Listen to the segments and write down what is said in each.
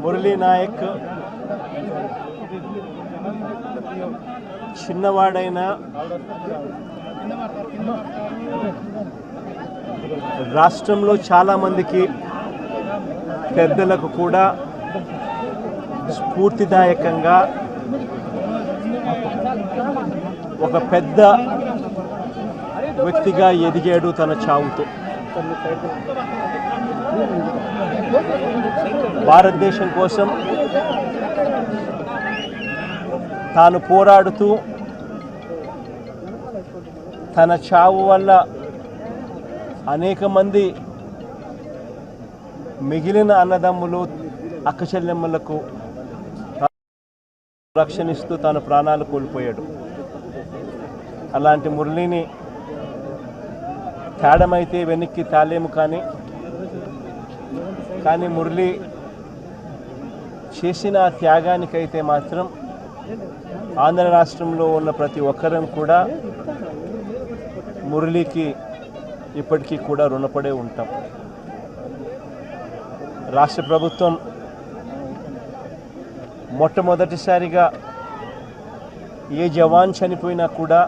మురళీ నాయక్ చిన్నవాడైన రాష్ట్రంలో చాలామందికి పెద్దలకు కూడా స్ఫూర్తిదాయకంగా ఒక పెద్ద వ్యక్తిగా ఎదిగాడు తన చావుతో. భారతదేశం కోసం తాను పోరాడుతూ తన చావు వల్ల అనేక మంది మిగిలిన అన్నదమ్ములు అక్కచెల్లెమ్మలకు రక్షణిస్తూ తన ప్రాణాలు కోల్పోయాడు. అలాంటి మురళిని తేడమైతే వెనక్కి తాలేము, కానీ మురళి చేసిన త్యాగానికైతే మాత్రం ఆంధ్ర రాష్ట్రంలో ఉన్న ప్రతి ఒక్కరం కూడా మురళికి ఇప్పటికీ కూడా రుణపడే ఉంటాం. రాష్ట్ర ప్రభుత్వం మొట్టమొదటిసారిగా ఏ జవాన్ చనిపోయినా కూడా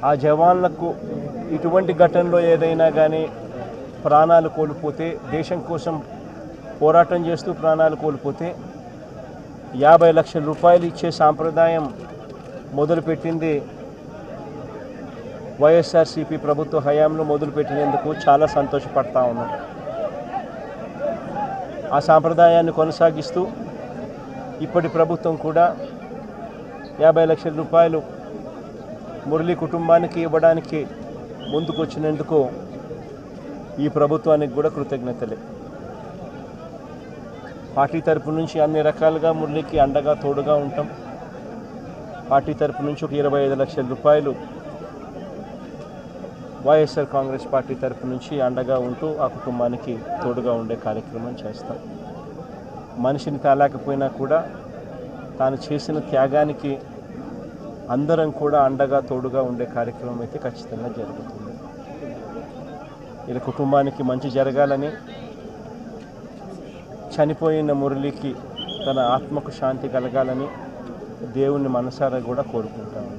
ఆ జవాన్లకు ఇటువంటి ఘటనలో ఏదైనా కానీ ప్రాణాలు కోల్పోతే, దేశం కోసం పోరాటం చేస్తూ ప్రాణాలు కోల్పోతే 50 లక్షల రూపాయలు ఇచ్చే సాంప్రదాయం మొదలుపెట్టింది వైఎస్ఆర్సీపీ ప్రభుత్వ హయాంలో మొదలుపెట్టినందుకు చాలా సంతోషపడతా ఉన్నాం. ఆ సాంప్రదాయాన్ని కొనసాగిస్తూ ఇప్పటి ప్రభుత్వం కూడా 50 లక్షల రూపాయలు మురళి కుటుంబానికి ఇవ్వడానికి ముందుకొచ్చినందుకు ఈ ప్రభుత్వానికి కూడా కృతజ్ఞతలే. పార్టీ తరపు నుంచి అన్ని రకాలుగా మురళికి అండగా తోడుగా ఉంటాం. పార్టీ తరపు నుంచి ఒక 25 లక్షల రూపాయలు వైఎస్ఆర్ కాంగ్రెస్ పార్టీ తరపు నుంచి అండగా ఉంటూ ఆ కుటుంబానికి తోడుగా ఉండే కార్యక్రమం చేస్తాం. మనిషిని తాలేకపోయినా కూడా తాను చేసిన త్యాగానికి అందరం కూడా అండగా తోడుగా ఉండే కార్యక్రమం అయితే ఖచ్చితంగా జరుగుతుంది. ఇలా కుటుంబానికి మంచి జరగాలని, చనిపోయిన మురళికి తన ఆత్మకు శాంతి కలగాలని దేవుణ్ణి మనసారా కూడా కోరుకుంటాను.